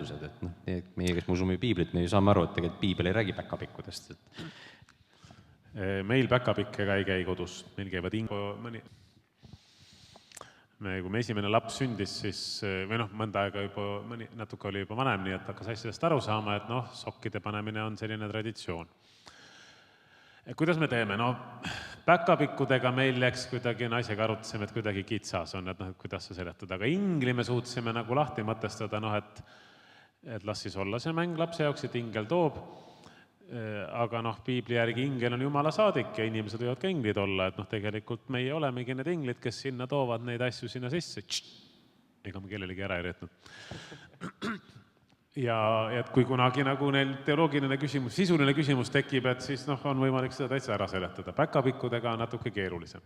nähtused, et noh, meie, kes me usume piiblit, me ju saame aru, et tegelikult piibel ei räägi päkapikkudest. Meil päkapikkega ei käi kodus, meil käivad kui me esimene laps sündis, siis või noh, mõnda aega juba, natuke oli juba vanem, nii et hakkas asjadest aru saama, et noh, sokkide panemine on selline traditsioon. Kuidas me teeme? No päkapikkudega meil läks kuidagi, naisega arutasime, et kuidagi kitsas on, et noh, et kuidas see seletada, aga ingli me suutsime nagu lahti mõtestada, noh, et las siis olla see mäng lapse jaoks, et ingel toob, aga noh, piibli järgi ingel on jumala saadik ja inimesed võivad ka inglid olla, et noh, tegelikult meie olemegi need inglid, kes sinna toovad neid asju sinna sisse. Ega me kellelegi ära ei reetnud. Ja et kui kunagi nagu neil teoloogiline küsimus, sisuline küsimus tekib, et siis noh, on võimalik seda täitsa ära seletada. Päkapikkudega on natuke keerulisem.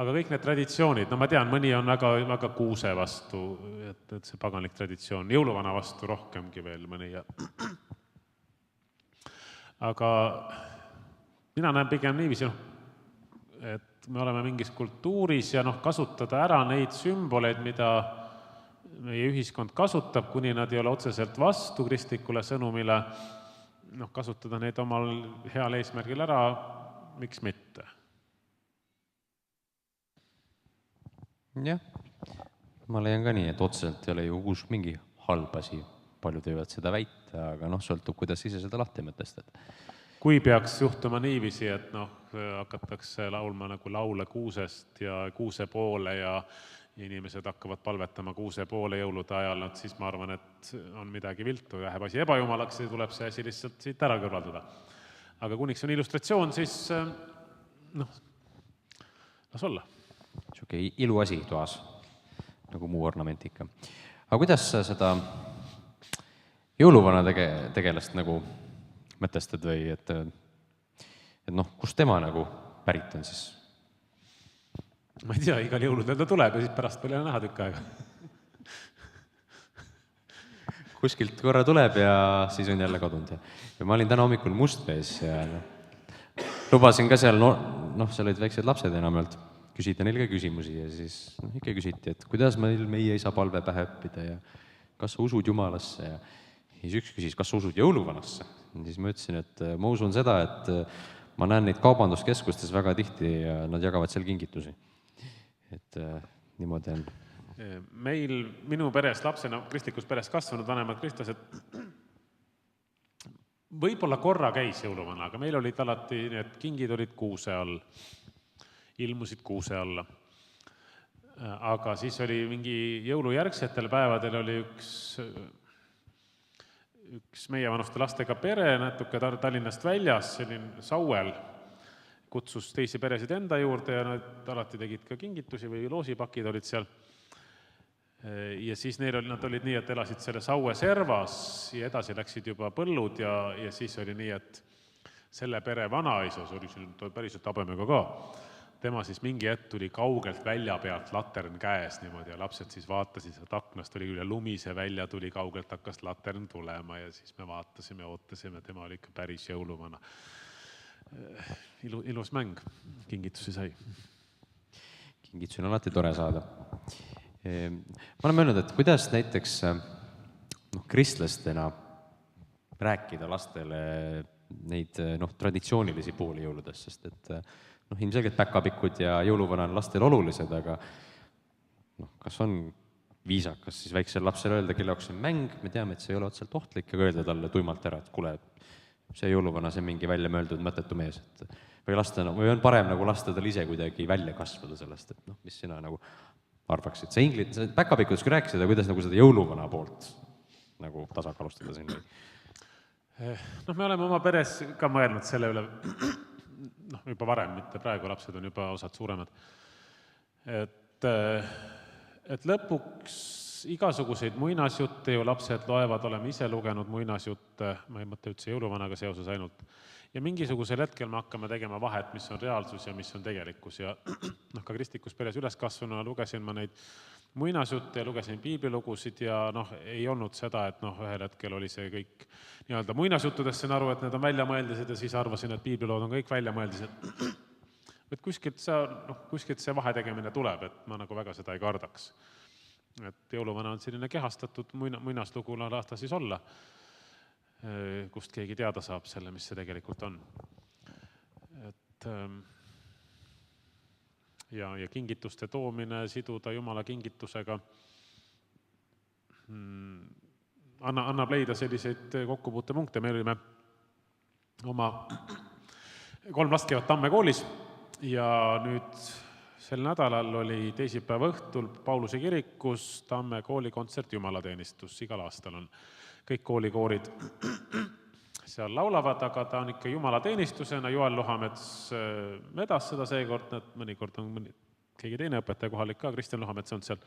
Aga kõik need traditsioonid, no ma tean, mõni on väga kuuse vastu, et see paganlik traditsioon, jõuluvana vastu rohkemgi veel mõni. Aga mina näen pigem niiviisi, et me oleme mingis kultuuris ja noh, kasutada ära neid sümboleid, mida meie ühiskond kasutab, kuni nad ei ole otseselt vastu kristlikule sõnumile, noh, kasutada neid omal heal eesmärgil ära, miks mitte? Jah, ma leian ka nii, et otseselt ei ole ju uus mingi halb asi, paljud võivad seda väita, aga noh, sõltub, kuidas ise seda lahti mõtestad. Kui peaks juhtuma niiviisi, et noh, hakatakse laulma nagu laule kuusest ja kuuse poole ja inimesed hakkavad palvetama kuuse poole jõulude ajal, siis ma arvan, et on midagi viltu ja läheb asi ebajumalaks ja tuleb see asi lihtsalt siit ära kõrvaldada. Aga kuniks on illustratsioon, siis noh, las olla. Siuke iluasi toas, nagu muu ornament ikka. Aga kuidas sa seda jõuluvana tegelast nagu mõtestad või et noh, kus tema nagu pärit on siis? Ma ei tea, igal jõuludel ta tuleb ja siis pärast veel näha tükk aega. Kuskilt korra tuleb ja siis on jälle kadunud. Ja ma olin täna hommikul Mustvees ja lubasin ka seal, noh, seal olid väiksed lapsed enamalt, küsida neil ka küsimusi ja siis ikka küsiti, et kuidas meil meie isa palve pähe õppida ja kas sa usud Jumalasse ja siis üks küsis, kas sa usud jõuluvanasse. Ja siis ma ütlesin, et ma usun seda, et ma näen neid kaubanduskeskustes väga tihti ja nad jagavad seal kingitusi. Et niimoodi on. Meil, minu peres, lapsena kristlikus peres kasvanud vanemad kristlased, võib-olla korra käis jõuluvana, aga meil olid alati, need kingid olid kuuse all. Ilmusid kuuse alla. Aga siis oli mingi jõulujärgsetel päevadel oli üks meie vanuste lastega pere natuke Tallinnast väljas, selline Sauel, kutsus teisi peresid enda juurde ja nad alati tegid ka kingitusi või loosipakid olid seal. Ja siis nad olid nii, et elasid selle Saue servas ja edasi läksid juba põllud ja siis oli nii, et selle pere vanaisus oli päriselt habemega ka. Tema siis mingi hetk tuli kaugelt välja pealt latern käes niimoodi ja lapsed siis vaatasid, et aknast oli üle lumise välja, tuli kaugelt, hakkas latern tulema ja siis me vaatasime, ootasime, tema oli ikka päris jõuluvana. Ilus mäng, kingitusi sai. Kingitusi on alati tore saada. Ma olen mõelnud, et kuidas näiteks kristlastena rääkida lastele neid traditsioonilisi pooli jõuludes, sest et ilmselgelt päkapikud ja jõuluvana on lastel olulised, aga kas on viisakas siis väiksel lapsel öelda, kelle jaoks on mäng, me teame, et see ei ole otseselt ohtlik, aga öelda talle tuimalt ära, et kuule, see jõuluvana, see mingi välja mõeldud mõttetu mees, või on parem nagu lasta tal ise kuidagi välja kasvada sellest, et mis sina nagu arvaksid. See päkapikkudest kui rääkisida, kuidas nagu seda jõuluvana poolt nagu tasakaalustada siin või? Me oleme oma peres ka mõelnud selle üle, juba varem, mitte praegu, lapsed on juba osad suuremad. Et lõpuks igasuguseid muinasjutte ju lapsed loevad, oleme ise lugenud muinasjutte, ma ei mõtle üldse jõuluvanaga seoses ainult. Ja mingisugusel hetkel me hakkame tegema vahet, mis on reaalsus ja mis on tegelikkus. Ja ka kristlikus peres üleskasvununa lugesin ma neid muinasjutte ja lugesin piiblilugusid ja ei olnud seda, et ühel hetkel oli see kõik nii-öelda muinasjuttudest sain aru, et need on väljamõeldised ja siis arvasin, et piiblilood on kõik väljamõeldised. Et kuskilt see vahetegemine tuleb, et ma nagu väga seda ei kardaks. et jõuluvana on selline kehastatud muinaslugu, las ta siis olla, kust keegi teada saab selle, mis see tegelikult on. Et ja kingituste toomine, siduda Jumala kingitusega annab leida selliseid kokkupuutepunkte. Me olime oma 3 last käivad Tamme koolis ja nüüd sel nädalal oli teisipäeva õhtul Pauluse kirikus Tamme kooli kontsert jumalateenistus. Igal aastal on kõik koolikoorid seal laulavad, aga ta on ikka jumalateenistusena. Joel Lohamets vedas seda seekord, mõnikord on keegi teine õpetaja kohalik ka, Kristjan Lohamets on seal.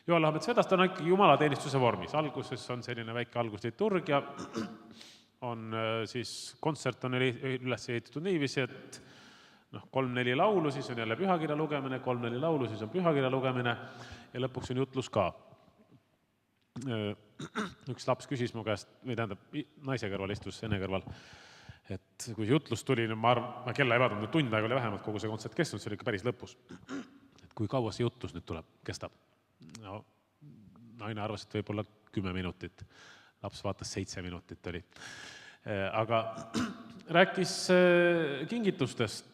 Joel Lohamets vedas, ta on ikka jumalateenistuse vormis. Alguses on selline väike algusliturg ja on siis kontsert on üles ehitatud niiviisi, et 3-4 laulu, siis on jälle pühakirja lugemine, 3-4 laulu, siis on pühakirja lugemine ja lõpuks on jutlus ka. Üks laps küsis mu käest, või tähendab, naise kõrval istus, enne kõrval, et kui see jutlus tuli, ma kella ei vaadanud, tund aega oli vähemalt kogu see kontsert kestnud, see oli ikka päris lõpus. Et kui kaua see jutlus nüüd tuleb, kestab? No, naine arvas, et võib-olla 10 minutit, laps vaatas 7 minutit oli. Aga rääkis kingitustest,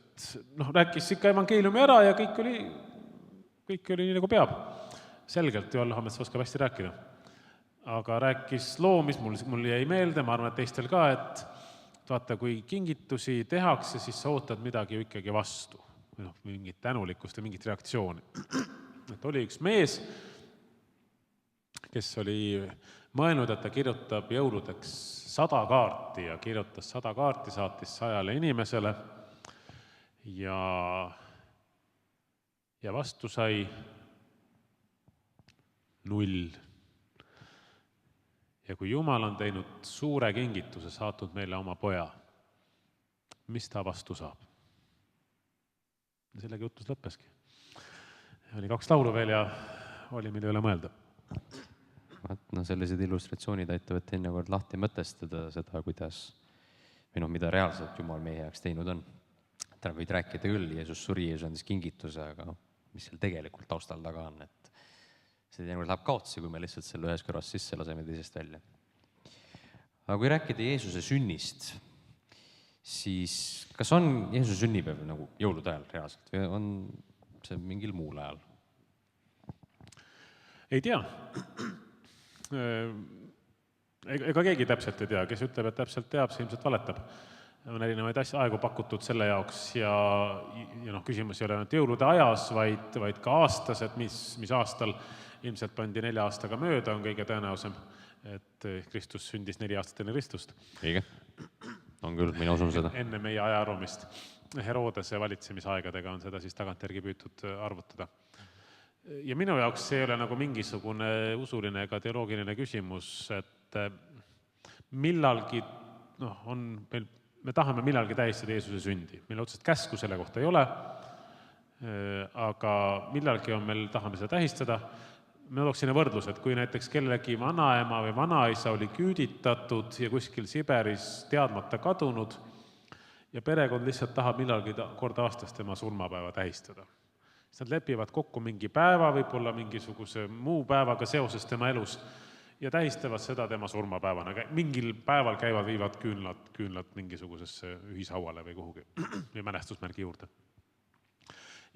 rääkis ikka evangeeliumi ära ja kõik oli nii nagu peab. Selgelt Joel Lohamets oskab hästi rääkida. Aga rääkis loo, mis mul jäi meelde, ma arvan, et teistel ka, et vaata, kui kingitusi tehakse, siis sa ootad midagi ju ikkagi vastu. Mingit tänulikkust ja mingit reaktsiooni. Et oli üks mees, kes oli mõelnud, et ta kirjutab jõuludeks 100 kaarti ja kirjutas 100 kaarti, saatis 100 inimesele ja vastu sai 0. Ja kui Jumal on teinud suure kingituse, saatnud meile oma poja, mis ta vastu saab? Ja sellega jutlus lõppeski. Oli 2 laulu veel ja oli mille üle mõelda. Sellised illustratsioonid aitavad teinekord lahti mõtestada seda, kuidas, või mida reaalselt Jumal meie jaoks teinud on. Täna võid rääkida küll, Jeesus suri, Jeesus andis kingituse, aga mis seal tegelikult taustal taga on, et see teinekord läheb kaotsi, kui me lihtsalt selle ühes kõrvast sisse laseme teisest välja. Aga kui rääkida Jeesuse sünnist, siis kas on Jeesuse sünnipäev nagu jõulude ajal reaalselt või on see mingil muul ajal? Ei tea. Ega keegi täpselt ei tea, kes ütleb, et täpselt teab, see ilmselt valetab. On erinevaid aegu pakutud selle jaoks ja küsimus ei ole ainult jõulude ajas, vaid ka aastas, et mis aastal ilmselt pandi 4 aastaga mööda, on kõige tõenäosem, et Kristus sündis 4 aastat enne Kristust. Õige, on küll, mina usun seda. Enne meie ajaarumist. Herodese valitsemisaegadega on seda siis tagantjärgi püütud arvutada. Ja minu jaoks see ei ole nagu mingisugune usuline ega teoloogiline küsimus, et millalgi me tahame millalgi tähistada Jeesuse sündi. Meil otseselt käsku selle kohta ei ole, aga millalgi tahame seda tähistada. Me tooksin võrdlus, et kui näiteks kellegi vanaema või vanaisa oli küüditatud ja kuskil Siberis teadmata kadunud ja perekond lihtsalt tahab millalgi kord aastas tema surmapäeva tähistada. Siis nad lepivad kokku mingi päeva, võib-olla mingisuguse muu päevaga seoses tema elus ja tähistavad seda tema surmapäevana. Mingil päeval viivad küünlad mingisugusesse ühishauale või kuhugi või mälestusmärgi juurde.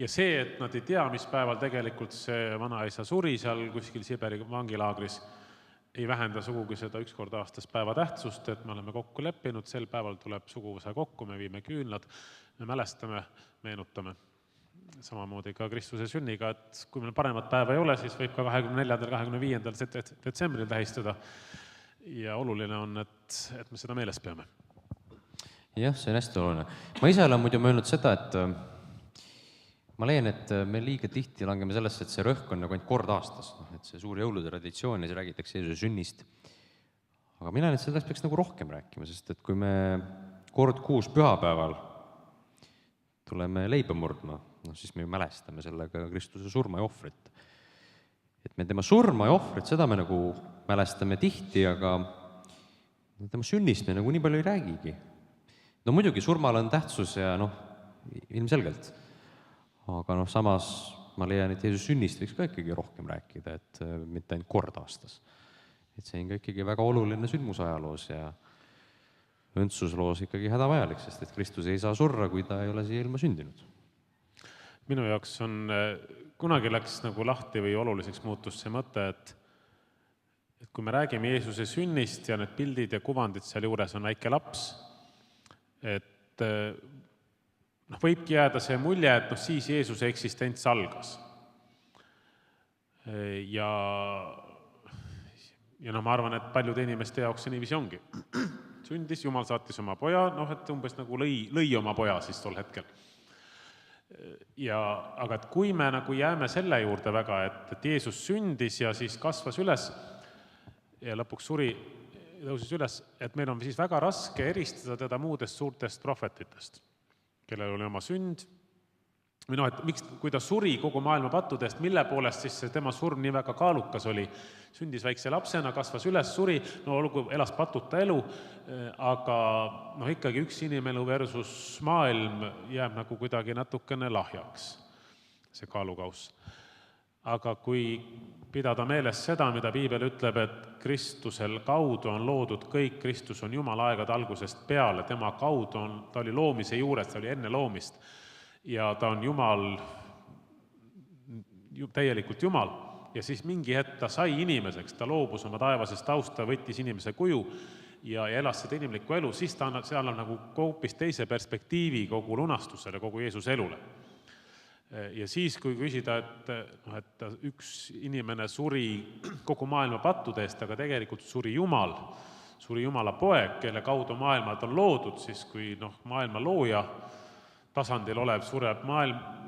Ja see, et nad ei tea, mis päeval tegelikult see vanaisa suri seal kuskil Siberi vangilaagris, ei vähenda sugugi seda 1 kord aastas päeva tähtsust, et me oleme kokku leppinud, sel päeval tuleb suguvõsa kokku, me viime küünlad, me mälestame, meenutame. Samamoodi ka Kristuse sünniga, et kui meil paremat päeva ei ole, siis võib ka 24. 25. detsembril tähistada. Ja oluline on, et me seda meeles peame. Jah, see on hästi oluline. Ma ise olen muidu mõelnud seda, et ma leian, et me liiga tihti langeme sellesse, et see rõhk on nagu ainult kord aastas, et see suur jõulutraditsioon ja see räägitakse Jeesuse sünnist. Aga mina nüüd sellest peaks nagu rohkem rääkima, sest et kui me kord 6 pühapäeval tuleme leiba murdma, siis me ju mälestame sellega Kristuse surma ja ohvrit. Et me tema surma ja ohvrit, seda me nagu mälestame tihti, aga tema sünnist me nagu nii palju ei räägigi. Muidugi surmal on tähtsus ja ilmselgelt. Aga samas ma leian, et Jeesuse sünnist võiks ka ikkagi rohkem rääkida, et mitte ainult kord aastas. Et see on ka ikkagi väga oluline sündmus ajaloos ja õndsusloos ikkagi hädavajalik, sest et Kristus ei saa surra, kui ta ei ole siia ilma sündinud. Minu jaoks on, kunagi läks nagu lahti või oluliseks muutus see mõte, et kui me räägime Jeesuse sünnist ja need pildid ja kuvandid seal juures on väike laps, et võibki jääda see mulje, et siis Jeesuse eksistents algas. Ja ma arvan, et paljude inimeste jaoks see niiviisi ongi. Sündis, Jumal saatis oma poja, et umbes nagu lõi oma poja siis tol hetkel. Aga et kui me nagu jääme selle juurde väga, et Jeesus sündis ja siis kasvas üles ja lõpuks suri, tõusis üles, et meil on siis väga raske eristada teda muudest suurtest prohvetitest, kellel oli oma sünd. Või et miks, kui ta suri kogu maailma pattudest, mille poolest siis tema surm nii väga kaalukas oli? Sündis väikse lapsena, kasvas üles, suri, olgu elas patuta elu, aga ikkagi üks inimelu versus maailm jääb nagu kuidagi natukene lahjaks, see kaalukauss. Aga kui pidada meeles seda, mida Piibel ütleb, et Kristusel kaudu on loodud kõik, Kristus on Jumal aegade algusest peale, tema kaudu ta oli loomise juures, ta oli enne loomist, ja ta on Jumal, täielikult Jumal, ja siis mingi hetk ta sai inimeseks, ta loobus oma taevasest tausta, võttis inimese kuju ja elas seda inimlikku elu, siis see annab nagu hoopis teise perspektiivi kogu lunastusele, kogu Jeesuse elule. Ja siis, kui küsida, et üks inimene suri kogu maailma pattude eest, aga tegelikult suri Jumala poeg, kelle kaudu maailmad on loodud, siis kui maailma looja tasandil olev sureb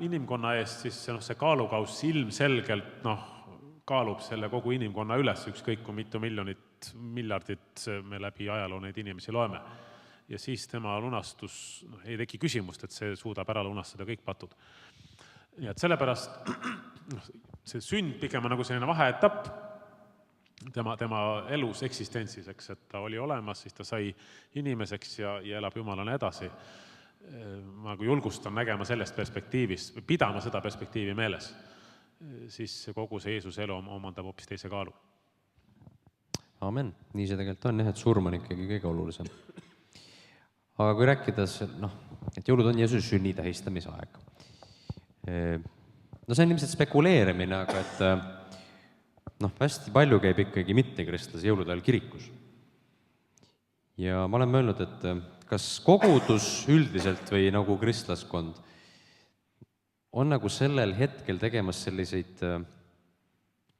inimkonna eest, siis see kaalukauss ilmselgelt kaalub selle kogu inimkonna üles, ükskõik kui mitu miljonit, miljardit me läbi ajaloo neid inimesi loeme. Ja siis tema lunastus, ei teki küsimust, et see suudab ära lunastada kõik patud. Ja et sellepärast see sünd pigem on nagu selline vaheetapp tema elus eksistentsis, et ta oli olemas, siis ta sai inimeseks ja elab Jumalana edasi. Ma julgustan nägema sellest perspektiivist, pidama seda perspektiivi meeles, siis kogu see Jeesuse elu omandab hoopis teise kaalu. Amen. Nii see tegelikult on, et surm on ikkagi kõige olulisem. Aga kui rääkida, et jõulud on Jeesuse sünni tähistamise aeg. See on ilmselt spekuleerimine, aga et hästi palju käib ikkagi mittekristlase jõulude ajal kirikus. Ja ma olen mõelnud, et kas kogudus üldiselt või nagu kristlaskond on nagu sellel hetkel tegemas selliseid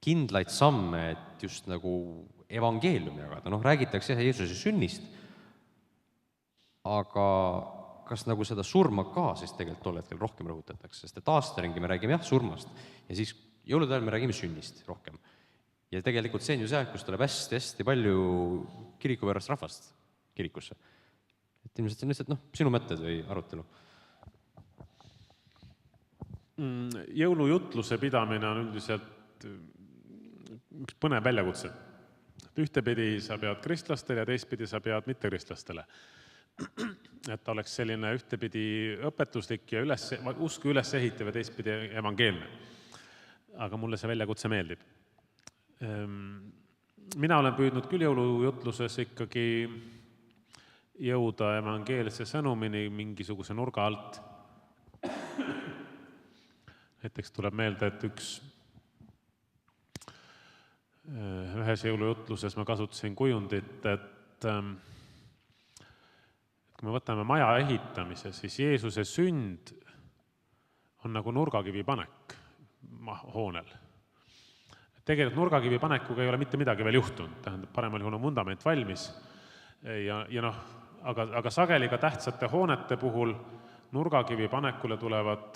kindlaid samme, et just nagu evangeeliumi jagada. Räägitakse Jeesuse sünnist, aga kas nagu seda surma ka siis tegelikult tol hetkel rohkem rõhutatakse, sest et aastaringi me räägime surmast ja siis jõulude ajal me räägime sünnist rohkem. Ja tegelikult see on ju see, kus tuleb hästi palju kiriku võrrast rahvast kirikusse. Et ilmselt see on lihtsalt sinu mõtted või arutelu? Jõulujutluse pidamine on üldiselt üks põnev väljakutse. Ühtepidi sa pead kristlastele ja teistpidi sa pead mittekristlastele. Et oleks selline ühtepidi õpetuslik ja usku üles ehitav ja teistpidi evangeelne. Aga mulle see väljakutse meeldib. Mina olen püüdnud küll jõulujutluses ikkagi jõuda evangeelse sõnumini mingisuguse nurga alt. Näiteks tuleb meelde, et ühes jõulujutluses ma kasutasin kujundit, et kui me võtame maja ehitamise, siis Jeesuse sünd on nagu nurgakivi panek hoonel. Tegelikult nurgakivi panekuga ei ole mitte midagi veel juhtunud, tähendab paremal juhul on vundament valmis, aga sageli ka tähtsate hoonete puhul nurgakivi panekule tulevad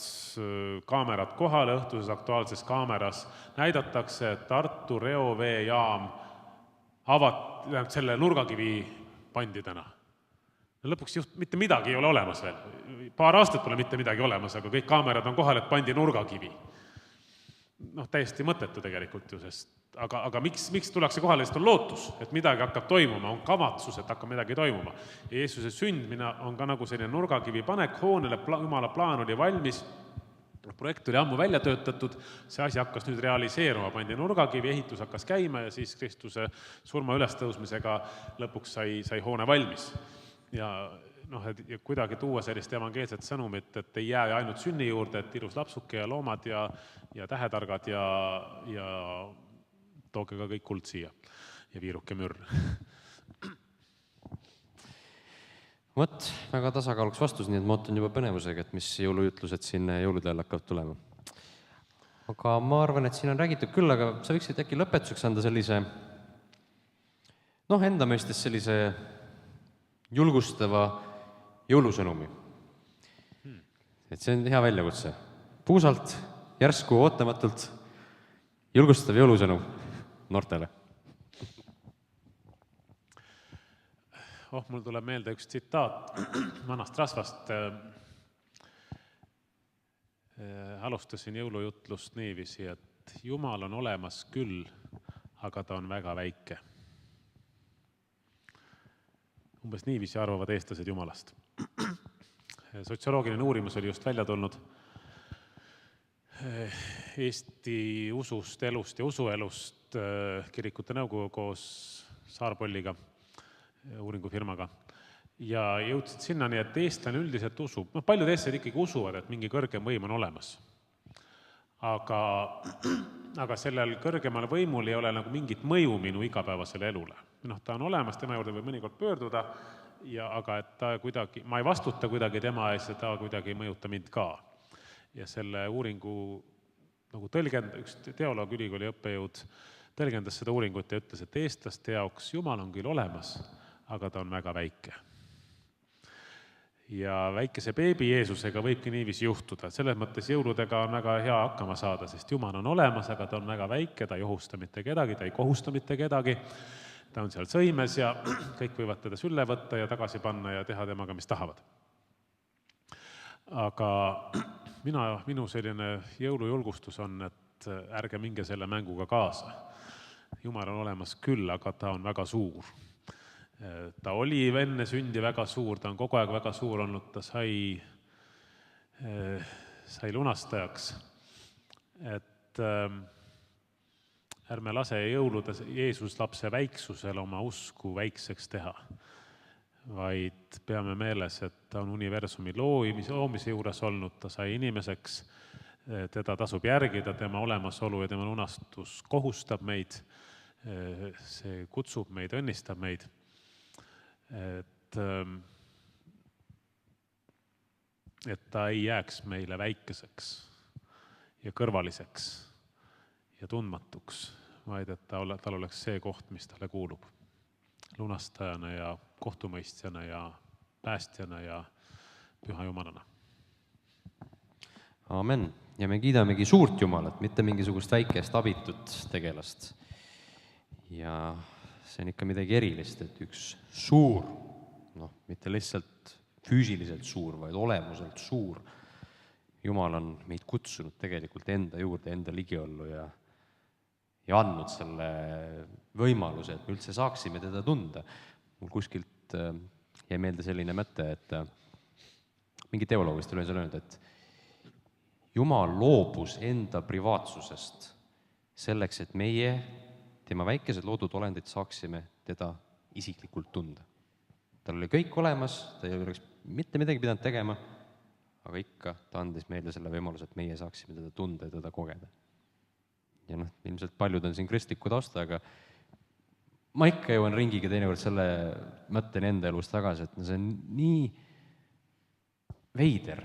kaamerad kohale, õhtuses aktuaalses kaameras näidatakse, et Tartu reoveejaam selle nurgakivi pandi täna. Lõpuks mitte midagi ei ole olemas veel. Paar aastat pole mitte midagi olemas, aga kõik kaamerad on kohal, et pandi nurgakivi. Täiesti mõttetu tegelikult ju, aga miks tullakse kohale, sest on lootus, et midagi hakkab toimuma, on kavatsus, et hakkab midagi toimuma. Ja Jeesuse sündmine on ka nagu selline nurgakivi panek hoonele, Jumala plaan oli valmis, projekt oli ammu välja töötatud, see asi hakkas nüüd realiseeruma, pandi nurgakivi, ehitus hakkas käima ja siis Kristuse surma ülestõusmisega lõpuks sai hoone valmis. Ja ja kuidagi tuua sellist evangeelset sõnumit, et ei jää ainult sünni juurde, et ilus lapsuke ja loomad ja tähetargad ja tooge ka kõik kuld siia ja viiruke mürr. Vot, väga tasakaaluks vastus, nii et ma ootan juba põnevusega, et mis jõulujutlused siin jõulude ajal hakkavad tulema. Aga ma arvan, et siin on räägitud küll, aga sa võiksid äkki lõpetuseks anda sellise, enda mõistes sellise julgustava jõulusõnumi. Et see on hea väljakutse. Puusalt, järsku, ootamatult julgustav jõulusõnum noortele. Mul tuleb meelde üks tsitaat vanast rasvast. Alustasin jõulujutlust niiviisi, et Jumal on olemas küll, aga ta on väga väike. Umbes niiviisi arvavad eestlased Jumalast. Sotsioloogiline uurimus oli just välja tulnud Eesti usust, elust ja usuelust kirikute nõukogu koos Saarpolliga, uuringufirmaga, ja jõudsid sinnani, et eestlane üldiselt usub, paljud eestlased ikkagi usuvad, et mingi kõrgem võim on olemas. Aga sellel kõrgemal võimul ei ole nagu mingit mõju minu igapäevasele elule. Ta on olemas, tema juurde võib mõnikord pöörduda, aga et ta kuidagi, ma ei vastuta kuidagi tema ees ja ta kuidagi ei mõjuta mind ka. Ja selle uuringu nagu üks teoloog, ülikooli õppejõud tõlgendas seda uuringut ja ütles, et eestlaste jaoks Jumal on küll olemas, aga ta on väga väike. Ja väikese beebi Jeesusega võibki niiviisi juhtuda. Selles mõttes jõuludega on väga hea hakkama saada, sest Jumal on olemas, aga ta on väga väike, ta ei ohusta mitte kedagi, ta ei kohusta mitte kedagi. Ta on seal sõimes ja kõik võivad teda sülle võtta ja tagasi panna ja teha temaga, mis tahavad. Aga minu selline jõulujulgustus on, et ärge minge selle mänguga kaasa. Jumal on olemas küll, aga ta on väga suur. Ta oli enne sündi väga suur, ta on kogu aeg väga suur olnud, ta sai lunastajaks. Et ärme lase jõuludes Jeesus lapse väiksusel oma usku väikseks teha, vaid peame meeles, et ta on universumi loomise juures olnud, ta sai inimeseks, teda tasub järgida, tema olemasolu ja tema lunastus kohustab meid, see kutsub meid, õnnistab meid. Et ta ei jääks meile väikeseks ja kõrvaliseks ja tundmatuks, vaid et tal oleks see koht, mis talle kuulub. Lunastajana ja kohtumõistjana ja päästjana ja püha Jumalana. Aamen. Ja me kiidamegi suurt Jumalat, mitte mingisugust väikest abitut tegelast. Ja see on ikka midagi erilist, et üks suur, mitte lihtsalt füüsiliselt suur, vaid olemuselt suur Jumal on meid kutsunud tegelikult enda juurde, enda ligiollu ja andnud selle võimaluse, et me üldse saaksime teda tunda. Mul kuskilt jäi meelde selline mõte, et mingi teoloogist oli öelnud, et Jumal loobus enda privaatsusest selleks, et meie tema väikesed loodud olendid saaksime teda isiklikult tunda. Tal oli kõik olemas, ta ei oleks mitte midagi pidanud tegema, aga ikka ta andis meile selle võimaluse, et meie saaksime teda tunda ja teda kogeda. Ja ilmselt paljud on siin kristliku tausta, aga ma ikka jõuan ringiga teinekord selle mõtteni enda elus tagasi, et see on nii veider,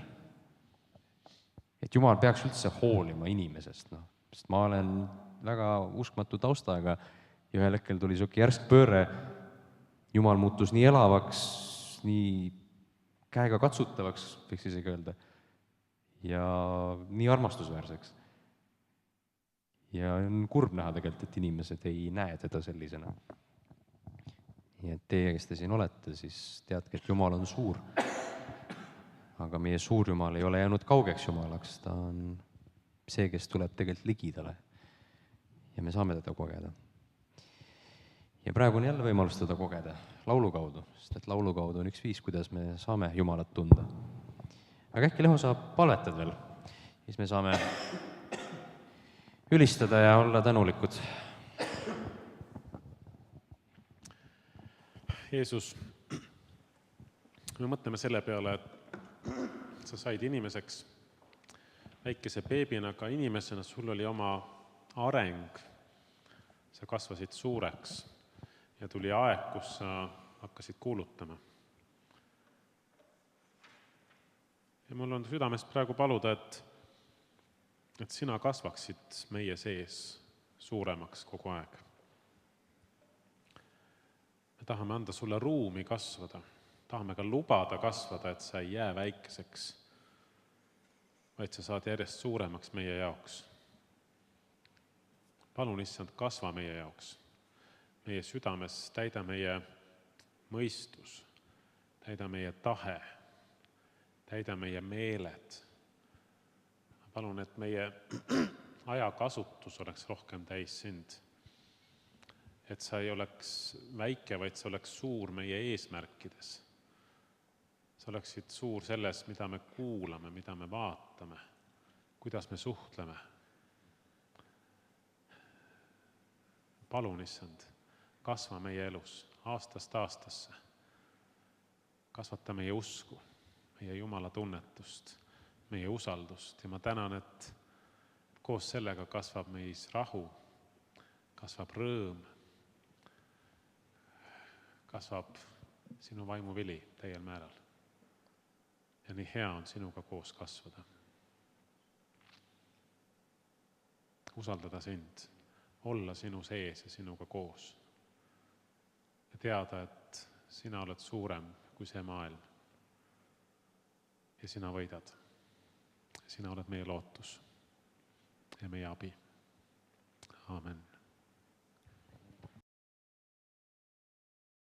et Jumal peaks üldse hoolima inimesest, sest ma olen väga uskmatu taustaga ja ühel hetkel tuli siuke järsk pööre, Jumal muutus nii elavaks, nii käega katsutavaks, võiks isegi öelda, ja nii armastusväärseks. Ja on kurb näha tegelikult, et inimesed ei näe teda sellisena. Nii et teie, kes te siin olete, siis teadke, et Jumal on suur. Aga meie suur Jumal ei ole jäänud kaugeks Jumalaks, ta on see, kes tuleb tegelikult ligidale. Ja me saame teda kogeda. Ja praegu on jälle võimalus teda kogeda laulu kaudu, sest et laulu kaudu on üks viis, kuidas me saame Jumalat tunda. Aga äkki Leho saab palvetad veel siis me saame ülistada ja olla tänulikud. Jeesus, me mõtleme selle peale, et sa said inimeseks väikese beebina, aga inimesena sul oli oma areng. Sa kasvasid suureks ja tuli aeg, kus sa hakkasid kuulutama. Ja mul on südamest praegu paluda, et sina kasvaksid meie sees suuremaks kogu aeg. Me tahame anda sulle ruumi kasvada, tahame ka lubada kasvada, et sa ei jää väikeseks, vaid sa saad järjest suuremaks meie jaoks. Palun, issand, kasva meie jaoks. Meie südames täida meie mõistus, täida meie tahe, täida meie meeled. Palun, et meie ajakasutus oleks rohkem täis sind. Et sa ei oleks väike, vaid sa oleks suur meie eesmärkides. Sa oleksid suur selles, mida me kuulame, mida me vaatame, kuidas me suhtleme. Palun, issand, kasva meie elus aastast aastasse. Kasvata meie usku, meie Jumala tunnetust, meie usaldust. Ja ma tänan, et koos sellega kasvab meis rahu, kasvab rõõm, kasvab sinu vaimuvili täiel määral. Ja nii hea on sinuga koos kasvada. Usaldada sind, olla sinu sees ja sinuga koos. Ja teada, et sina oled suurem kui see maailm. Ja sina võidad. Sina oled meie lootus ja meie abi. Aamen.